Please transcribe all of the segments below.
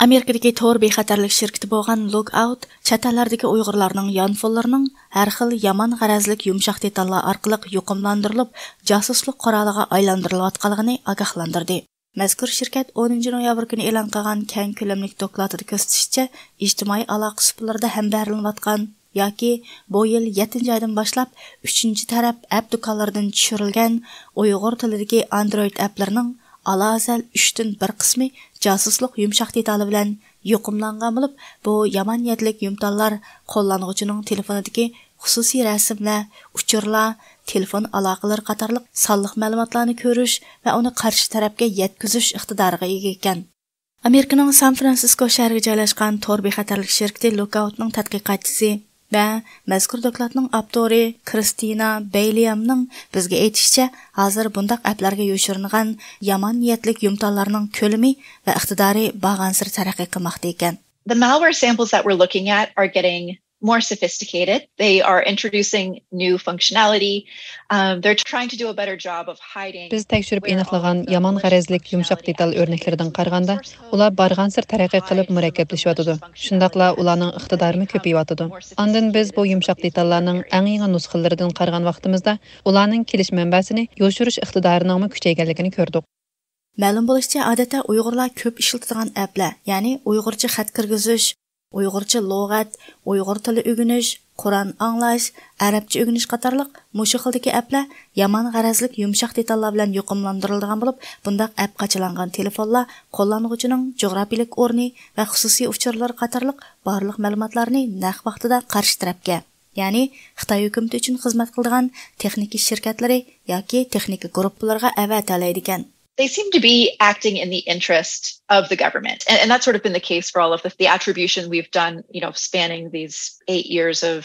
Amerikadagi tor bexatarlik şirketi bo'lgan Lookout chatlarındagi Uyg'urlarning yonfonlarining har xil yomon g'arazlik yumshoq detallar orqali yuqumlantirilib, josuslik quroliga aylantirilayotganligini ogohlantirdi. Mazkur shirkat 10 noyabr kuni e'lon qilgan keng ko'lamli dokladida ko'rsatishicha, ijtimoiy aloqa suplarida ham berilmayotgan yoki bu yil 7 oydan boshlab 3-taraf app do'konlaridan tushirilgan Uyg'ur tilidagi Android applarining alazal 3dan 1 qismi josuslik yumshoq detali bilan yuqumlangan bo'lib, bu yomon niyatlik yumtallar qo'llanuvchining telefonidagi xususiy rasmlar, uchurlar, telefon aloqalari qatorliq sonliq ma'lumotlarni ko'rish va uni qarshi tarafga yetkazish iqtidoriga ega ekan. Amerikaning San Fransisko shahriga joylashgan tor bexatarlik shirkati Lookoutning tadqiqotchisi va mazkur dokladning avtori Kristina Beyliyamning bizga aytishicha, hozir bundaq applarga yo'shirilgan yomon niyatlik yumtallarning ko'lami va iqtidori bag'ansir taraqqiy qilmoqda ekan. The malware samples that we're looking at are getting more sophisticated. They are introducing new functionality. They're trying to do a better job of hiding. Biz tekshirib aniqlagan yomon g'arazlik yumshoq detal o'rnaklaridan qaraganda, ular barg'ansir taraqqiy qilib murakkablashyotidi. Shundaqla ularning iqtidorini ko'payyotidi. Ondan biz bu yumshoq detallarning eng yangi nusxalaridan qaragan vaqtimizda ularning kelish manbasini yo'shirish iqtidorining kuchayganligini ko'rdik. Ma'lum bo'lishicha, odatda Uyg'urlar ko'p ishlatadigan applar, ya'ni Uyg'urcha xat kirgizish, Uyg'urcha lug'at, Uyg'ur tili o'rganish, Qur'on anglash, arabcha o'rganish qatorliq mushu xildagi applar yomon g'arazlik yumshoq detallar bilan yuqumlantirilgan bo'lib, bundaq app qachilangan telefonlar qo'llanuvchining jo'grafiyalik o'rni va xususiy uchurlar qatorliq barliq ma'lumotlarni naq vaqtida qarshi tarafga, ya'ni Xitoy hukumati uchun xizmat qiladigan texnika shirkatlari yoki texnika guruhlarga avatalaydi ekan. They seem to be acting in the interest of the government. And that's sort of been the case for all of the attribution we've done, spanning these 8 years of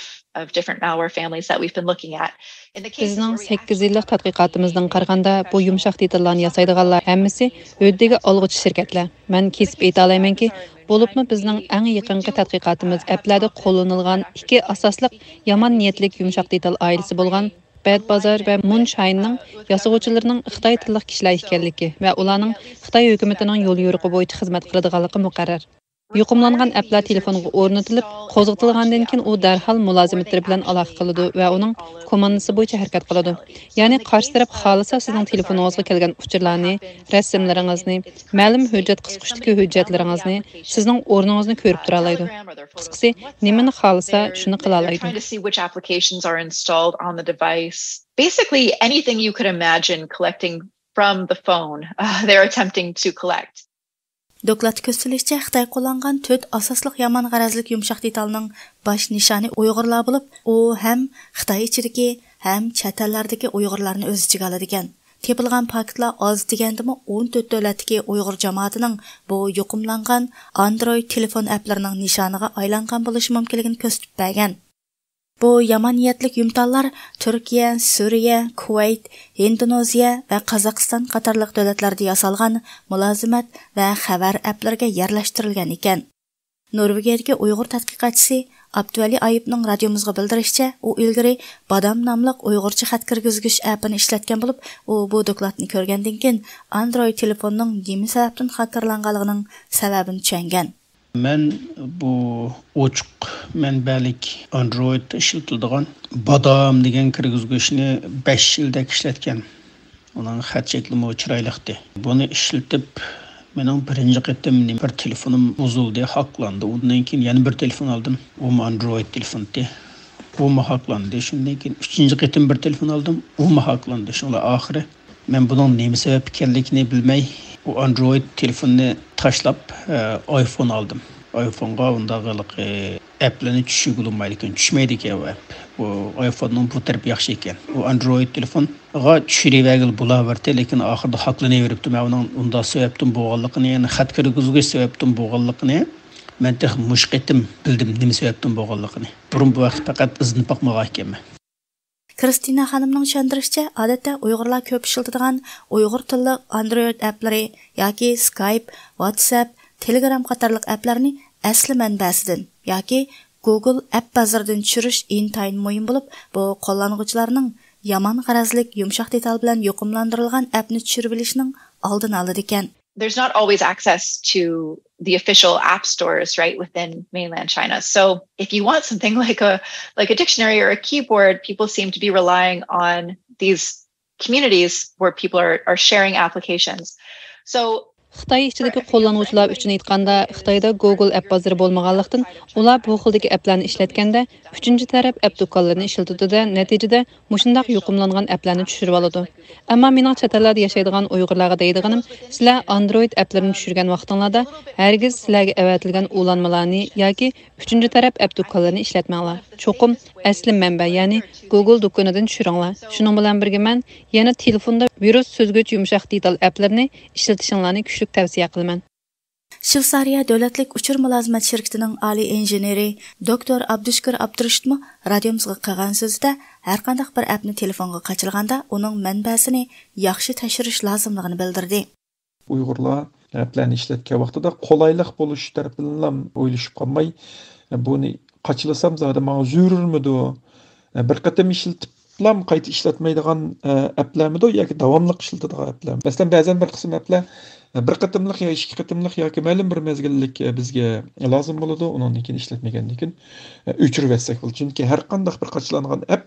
different malware families that we've been looking at. Bizning 8 yillik tadqiqotimizdan qaraganda, bu yumshoq detallarni yasaydiganlar hammasi o'ddiga olg'uchi shirkatlar. Men kesib ayta olamanki, bo'libmi bizning eng yaqinqi tadqiqotimiz applarda qo'llanilgan ikki asosliq yomon niyatlik yumshoq detal oilasi bo'lgan Bad Bazaar va Moonshine'ning yasag'uvchilarining Xitoy tilli kishilar ekanligi va ularning Xitoy hukumatining yo'l yo'riqi bo'yicha xizmat qiladiganligi muqarrar. Yuqumlangan applar telefonga o'rnatilib, qo'zg'atilgandan keyin u darhol mulozimatlari bilan aloqa qiladi va uning komandasi bo'yicha harakat qiladi. Ya'ni qarshi taraf xohlasa sizning telefoningizga kelgan uchurlarni, rasmlaringizni, ma'lum hujjat qisqishdagi hujjatlaringizni, sizning o'rningizni ko'rib tura oladi. Qisqasi, nimani xohlasa shuni qila oladi. Basically anything you could imagine collecting from the phone, they're attempting to collect. Doklad ko'rsatilishicha, Xitoy qo'llangan 4 asosliq yomon g'arazlik yumshoq detalning bosh nishoni Uyg'urlar bo'lib, u ham Xitoy ichidagi, ham chet ellardagi Uyg'urlarni o'z ichiga oladi ekan. Tepilgan paketlar oz degandimi 14 davlatdagi Uyg'ur jamoatining bu yuqumlangan Android telefon applarining nishoniga aylangan bo'lishi mumkinligini ko'rsatib bergan. Bu yomon niyatlik yumtallar Turkiya, Suriya, Kuvayt, Indoneziya va Qozog'iston qatorliq davlatlarda yasalgan mulozimat va xabar applariga yerlashtirilgan ekan. Norvegiyadagi Uyg'ur tadqiqotchisi Abduvali Ayibning radiomizga bildirishicha, u ilgari Badam nomli Uyg'urcha xat kirgizgich appini ishlatgan bo'lib, u bu dokladni ko'rgandan keyin Android telefonining nima sababdan xakerlanganligining sababini tushungan. Men bu ochiq manbalik Android ishlatiladigan Badam degan kirgizgichni 5 yilda ishlatgan. Uning xat shaklimi chiroyliqdi. Buni ishlatib mening birinchi qatim bir telefonim buzildi, haklandi. Undan keyin yana bir telefon oldim. U Android telefondi. U haklandi. Shundan keyin uchinchi qatim bir telefon oldim. U haklandi. Shunlar oxiri men buning nima sabab ekanligini bilmay bu Android telefonni tashlab iPhone aldım. iPhone'ga undaqılıq app'larni tushigulmaydi ekan, tushmaydi ekan bu app. Bu iPhone'ning bu tarafı yaxshi ekan. Bu Android telefonga tushiravergil bo'laverdi, lekin oxirida haqlanaveribdi. Men uning unda sababdan bo'lganligini, ya'ni xat kirgizgish sababdan bo'lganligini men tex mushqitim bildim nima sababdan bo'lganligini. Burun bu vaqt faqat izni boqmagan ekanman. Kristina xonimning tushuntirishicha, odatda Uyg'urlar ko'p ishlatadigan Uyg'ur tilli Android applari yoki Skype, WhatsApp, Telegram qatorliq applarni asli manbasidan yoki Google App Bazardan tushirish intayin muhim bo'lib, bu qo'llanuvchilarning yomon g'arazlik yumshoq detal bilan yuqumlantirilgan appni tushirib olishning oldini oladi ekan. there's not always access to the official app stores, right, within mainland China. So if you want something like a dictionary or a keyboard, people seem to be relying on these communities where people are sharing applications. So Xitoy ichidagi qo'llanuvchilar uchun aytganda, Xitoyda Google app bozori bo'lmaganlikdan, ular bu xildagi applarni ishlatganda, uchinchi taraf app do'konlarini ishlatadi-da, natijada mushundaq yuqumlangan applarni tushirib oladi. Ammo mening chet ellarda yashaydigan Uyg'urlarga deydiganim, sizlar Android applarini tushirgan vaqtinglarda hargiz sizlarga avatilgan ulanmalarni yoki uchinchi taraf app do'konlarini ishlatmanglar. Cho'qim asli manba, ya'ni Google do'konidan tushiringlar. Shuning bilan birga men yana telefonda virus so'zgich yumshoq detal applarni ishlatishinglarni kuchlik tavsiya qilaman. Shvetsariya davlatlik uchur mulozimat shirkatining oliy injeneri doktor Abdushkur Abdurashidmi radiomizga qilgan so'zida har qanday bir appni telefonga qochirganda uning manbasini yaxshi tekshirish lozimligini bildirdi. Uyg'urlar applarni ishlatgan vaqtida qulaylik bo'lish tarafidan o'ylashib qolmay, buni qochilasam zada menga zururmidi? Bir qatam ishlatib qayta ishlatmaydigan applarmidi yoki davomli ishlatadigan applar? Masalan, ba'zan bir qism applar bir qatimliq yoki ikki qatimliq yoki ma'lum bir mezgillik bizga lozim bo'ladi, undan keyin ishlatmagandan keyin o'chirib etsak bo'ladi. Chunki har qanday bir qochilangan app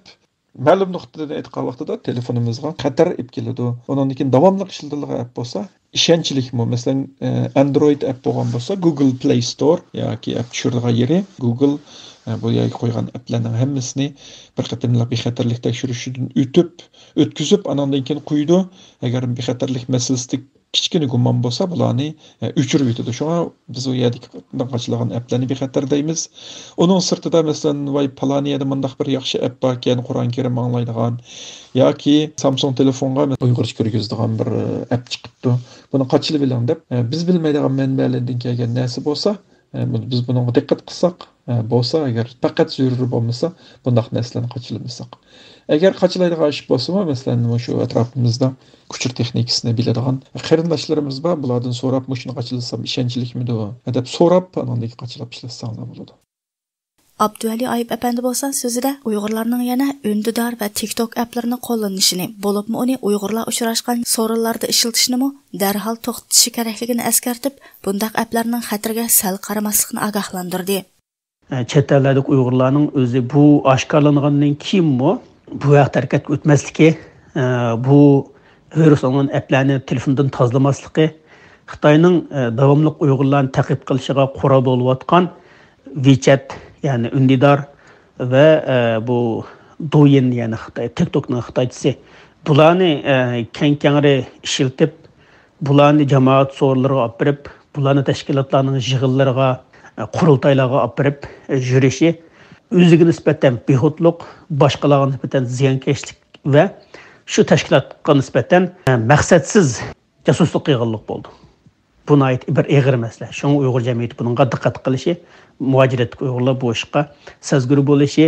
ma'lum nuqtadan aytgan vaqtida telefonimizga xatar olib keladi. Undan keyin davomli ishlatiladigan app bo'lsa, ishonchlikmi? Masalan, Android app bo'lgan bo'lsa, Google Play Store yoki app tushiradigan yeri Google bu yerga qo'ygan applarning hammasini bir qatimliq bexatarlik tekshirishdan o'tkazib, andan keyin qo'ydi. Agar bexatarlik masalasida kichkina gumon bo'lsa, bularni o'chirib yetadi. Shunga biz u yerda qochilgan applarni bexatar deymiz. Uning sirtida masalan, voy Palaniyada mundaq bir yaxshi app bor ekan, Qur'on Karim anglaydigan yoki Samsung telefonga Uyg'urcha kirgizadigan bir app chiqibdi. Buni qochilib bilang deb biz bilmaydigan manbalardan kelgan narsa bo'lsa, biz bunga diqqat qilsak bo'lsa, agar faqat zarur bo'lmasa, bundaq narsalarni qochilmasak. Agar qochilaydigan ish bo'lsa, masalan, shu atrofimizda kuchur texnikasini biladigan qarindoshlarimiz bor, bulardan so'rab, shuni qochilasam ishonchlikmidi deb so'rab, andan qochilab ishlatsanlar bo'ladi. Abduvali Ayıp Efendi bo'lsa so'zida Uyg'urlarning yana Undidar va TikTok applarını qo'llanishini, bo'libmi uni Uyg'urlar uchrashgan so'rinlarda ishlatishni darhol to'xtatishi kerakligini eskartib, bundaq applarning xatarga sal qaramaslikni ogohlantirdi. Chet eldagi Uyg'urlarning o'zi bu oshkorlangandan keyinmi bu vaqt harakat o'tmasligi, bu virusning applarni telefondan tozalamasligi, Xitoyning davomli Uyg'urlarni ta'qib qilishiga qora bo'layotgan WeChat, yani Undidar ve bu Douyin, yani Xitoy TikTok'ның Xitoychisi, bularni keng-kengri ishiltib, bularni jamoat so'rlariga olib berib, bularni tashkilotlarning yig'inlariga, qurultaylarga olib berib yurishi o'ziga nisbatan behudlik, boshqalarga nisbatan ziyonkashlik va shu tashkilotga nisbatan maqsadsiz jasuslik qilganlik bo'ldi. Buna ait bir egir mesele. Şunu Uyghur cemiyeti bununla dikkat qilishi, muhaciret Uyg'urlar bu işqa sezgir bo'lishi,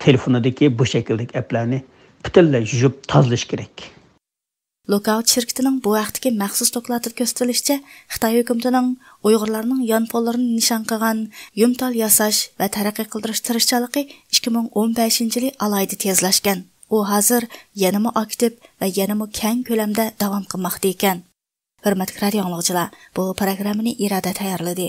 telefonidagi bu şekildeki applarni butunlay yuvib tozalash kerak. Lookout şirketining bu vaqtdagi maxsus dokladida ko'rsatilishicha, Xitoy hukumatining Uyg'urlarning yonfonlarini nishon qilgan yumtal yasash va taraqqiy qildirish tirishchiligi 2015-yili alayda tezlashgan. U hozir yanama aktiv va yanama keng ko'lamda davom qilmoqda ekan. Hürmetli radio anlıqçılar, bu programını irada tayarladı.